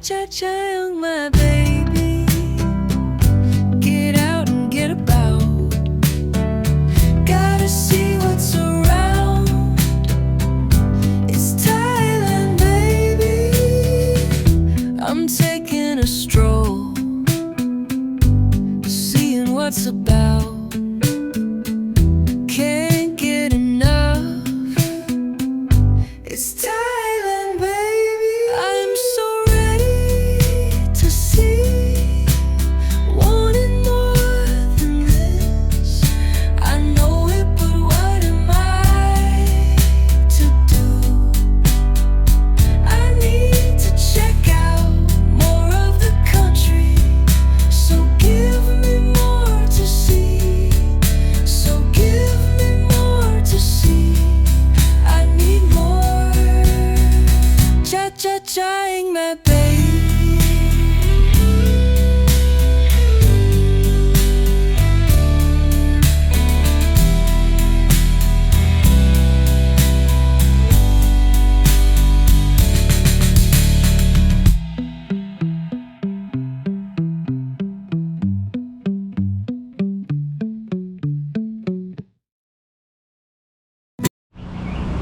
Chiang, my baby. Get out and get about. Gotta see what's around. It's Thailand, baby. I'm taking a stroll, seeing what's about. Can't get enough. It's Thailand, baby. I'm so ready to see. Wanting more than this. I know it, but what am I to do? I need to check out more of the country. So give me more to see. So give me more to see. I need more. Chiang, my baby.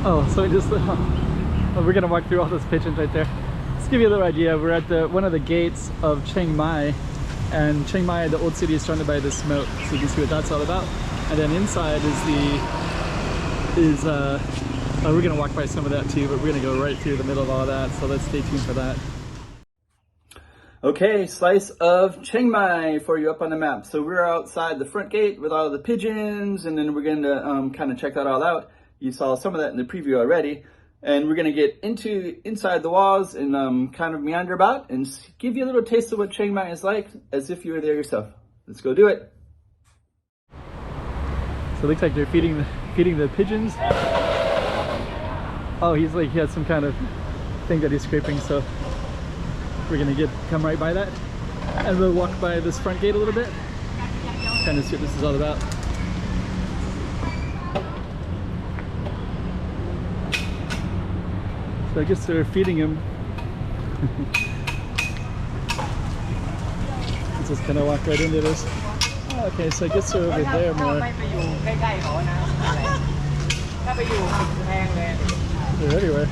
Oh, so we just we're gonna walk through all those pigeons right there. Just give you a little idea. We're at one of the gates of Chiang Mai, and Chiang Mai, the old city, is surrounded by this moat, so you can see what that's all about. And then inside is we're gonna walk by some of that too, but we're gonna go right through the middle of all that. So let's stay tuned for that. Okay, slice of Chiang Mai for you up on the map. So we're outside the front gate with all the pigeons, and then we're gonna kind of check that all out. You saw some of that in the preview already. And we're gonna get inside the walls and kind of meander about and give you a little taste of what Chiang Mai is like, as if you were there yourself. Let's go do it. So it looks like they're feeding the pigeons. Oh, he has some kind of thing that he's scraping, so we're gonna come right by that. And we'll walk by this front gate a little bit, kind of see what this is all about. So I guess they're feeding him. Let's just kind of walk right into this. Oh, okay, so I guess they're over there more. They're everywhere.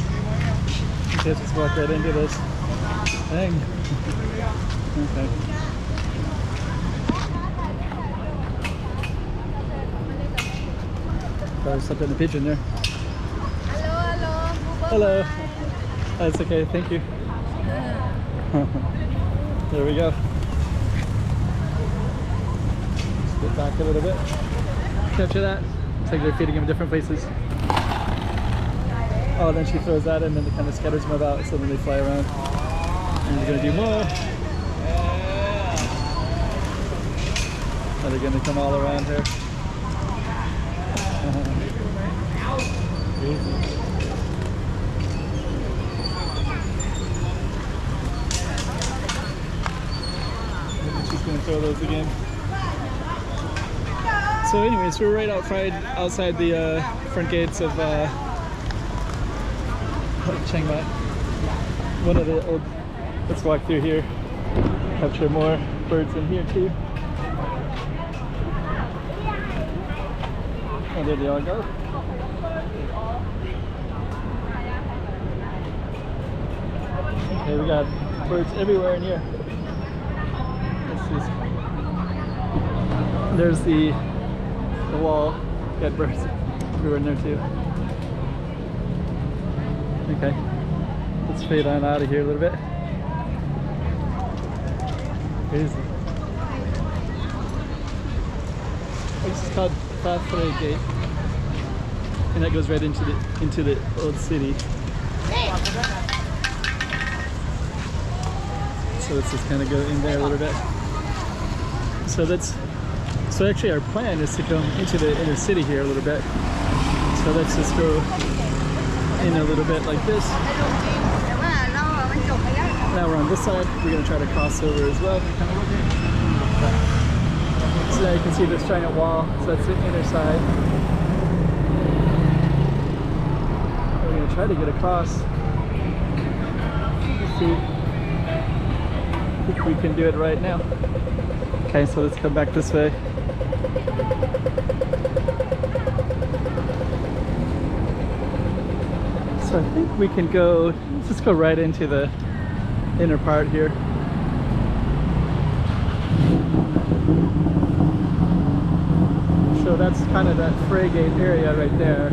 Okay, let's just walk right into this thing. Okay. There's something in the pigeon there. Hello. That's okay, thank you. There we go. Let's get back a little bit. Capture that. Looks like they're feeding him in different places. Oh, then she throws that in and then it kind of scatters them about, so then they fly around. And we're gonna do more. And they're gonna come all around here. Crazy. She's gonna throw those again. So anyways, we're right outside the front gates of Chiang Mai. One of the old, let's walk through here, capture more birds in here too. Oh, there they all go. Okay, we got birds everywhere in here. There's the wall. Got birds everywhere in there too. Okay, let's fade on out of here a little bit. Crazy. This is called Phae Gate, and that goes right into the old city. So let's just kind of go in there a little bit. So actually our plan is to come into the inner city here a little bit. So let's just go in a little bit like this. Now we're on this side. We're going to try to cross over as well. So now you can see this giant wall. So that's the inner side. We're going to try to get across. Let's see. think we can do it right now. Okay, so let's come back this way. So I think we can go, let's just go right into the inner part here. So that's kind of that Phae Gate area right there.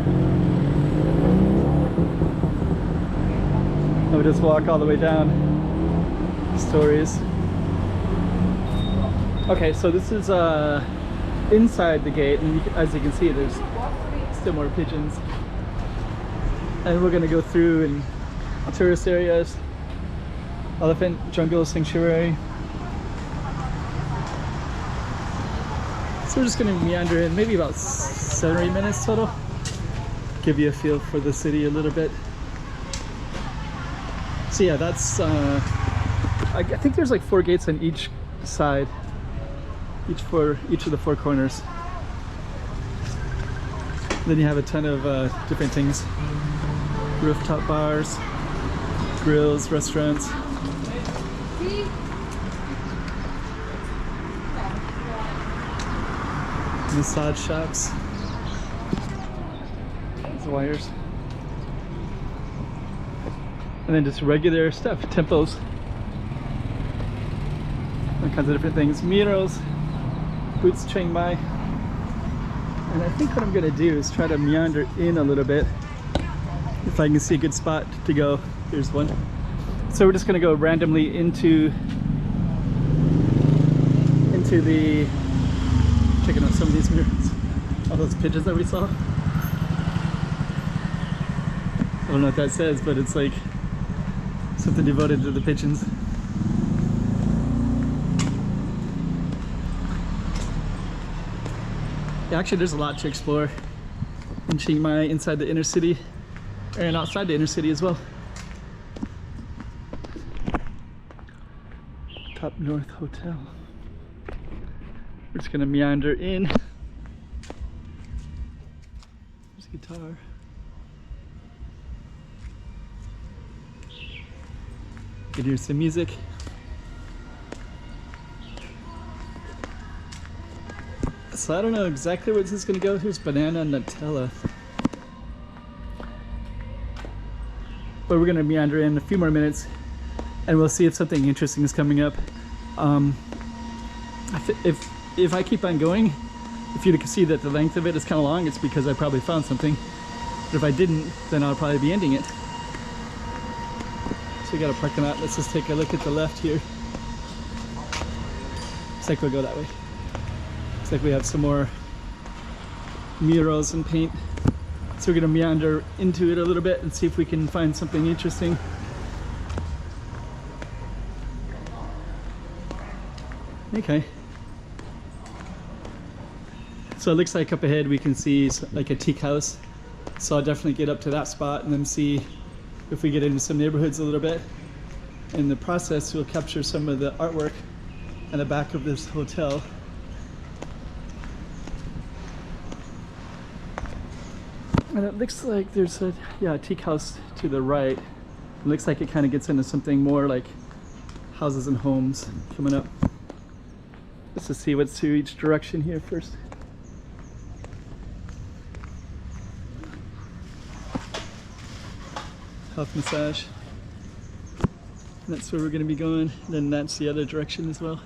And we just walk all the way down stories. Okay, so this is inside the gate, and as you can see, there's still more pigeons. And we're gonna go through in tourist areas, elephant jungle sanctuary. So we're just gonna meander in, maybe about 70 minutes total. Give you a feel for the city a little bit. So yeah, that's, I think there's like 4 gates on each side, each of the 4 corners. Then you have a ton of different things. Rooftop bars, grills, restaurants. Massage shops. There's wires. And then just regular stuff, temples. All kinds of different things. Murals, Boots Chiang Mai. And I think what I'm gonna do is try to meander in a little bit. If I can see a good spot to go. Here's one. So we're just gonna go randomly into the, checking out some of these murals. All those pigeons that we saw. I don't know what that says, but it's like something devoted to the pigeons. Yeah, actually there's a lot to explore in Chiang Mai, inside the inner city and outside the inner city as well. Top North Hotel. We're just gonna meander in. There's a guitar. You can hear some music. So I don't know exactly where this is gonna go. Here's banana Nutella. But we're gonna meander in a few more minutes and we'll see if something interesting is coming up. If I keep on going, if you can see that the length of it is kind of long, it's because I probably found something. But if I didn't, then I'll probably be ending it. So we got a parking lot. Let's just take a look at the left here. Looks like we'll go that way. Looks like we have some more murals and paint. So we're gonna meander into it a little bit and see if we can find something interesting. Okay. So it looks like up ahead we can see like a teak house. So I'll definitely get up to that spot and then see if we get into some neighborhoods a little bit. In the process, we'll capture some of the artwork on the back of this hotel. And it looks like there's a teak house to the right. It looks like it kind of gets into something more like houses and homes coming up. Let's just see what's to each direction here first. Health massage. And that's where we're going to be going. Then that's the other direction as well.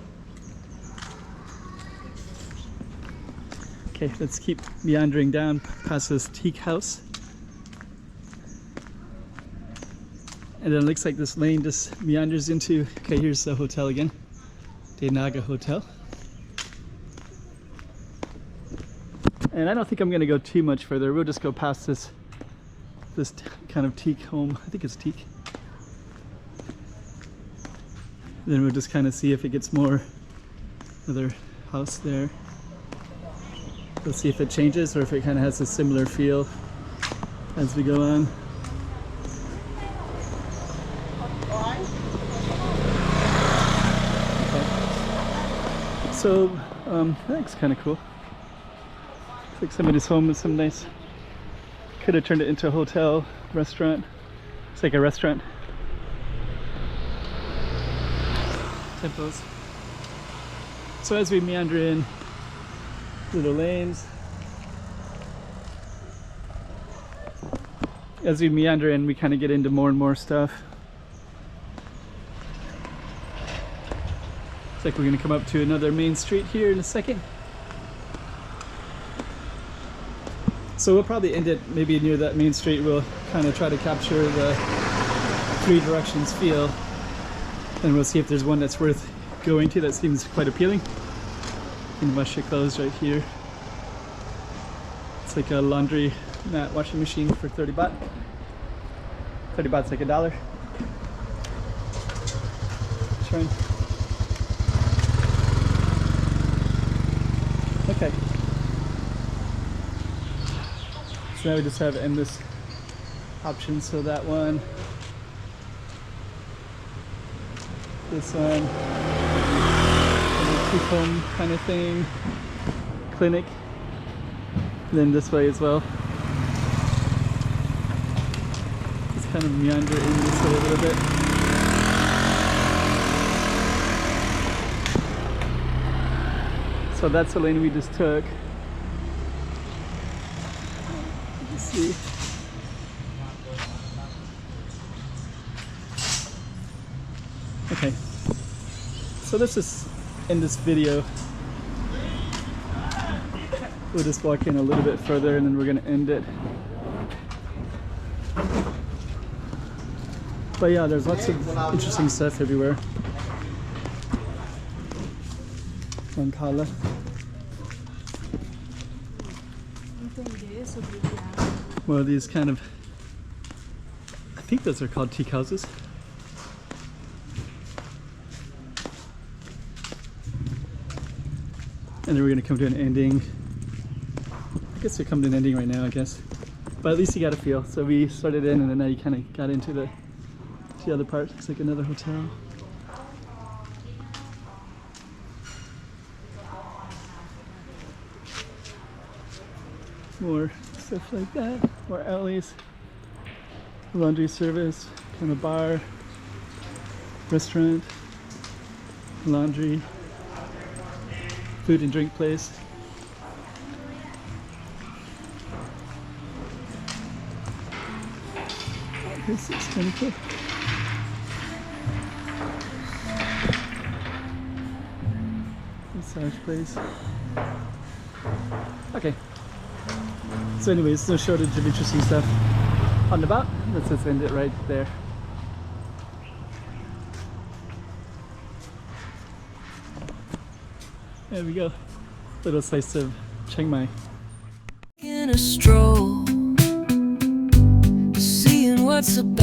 Okay, let's keep meandering down past this teak house. And then it looks like this lane just meanders into, okay, here's the hotel again. De Naga Hotel. And I don't think I'm going to go too much further. We'll just go past this kind of teak home. I think it's teak. Then we'll just kind of see if it gets more. Another house there. We'll see if it changes or if it kind of has a similar feel as we go on. Okay. So that looks kind of cool. Looks like somebody's home with some nice. Could have turned it into a hotel, restaurant. It's like a restaurant. temples. So as we meander in little lanes, as we meander in, we kind of get into more and more stuff. Looks like we're going to come up to another main street here in a second. So we'll probably end it maybe near that main street. We'll kind of try to capture the three directions feel, and we'll see if there's one that's worth going to that seems quite appealing. And wash your clothes right here. It's like a laundry mat washing machine for 30 baht. 30 baht's like $1. Showing. Okay. So now we just have endless options. So that one, this one, coupon kind of thing, clinic, and then this way as well. Just kind of meander in this way a little bit. So that's the lane we just took. Let's see. Okay. So this is in this video. We'll just walk in a little bit further and then we're gonna end it. But yeah, there's lots of interesting stuff everywhere. Mancala. Well, these kind of, I think those are called teak houses. And then we're going to come to an ending. I guess we come to an ending right now, I guess. But at least you got a feel. So we started in and then now you kind of got into the other part. Looks like another hotel. More stuff like that. More alleys. Laundry service. Kind of bar. Restaurant. Laundry. Food and drink place. This is kind of cool. Massage place. Okay. So anyways, no shortage of interesting stuff on the boat. Let's just end it right there. There we go. Little slice of Chiang Mai. In a stroll, seeing what's about.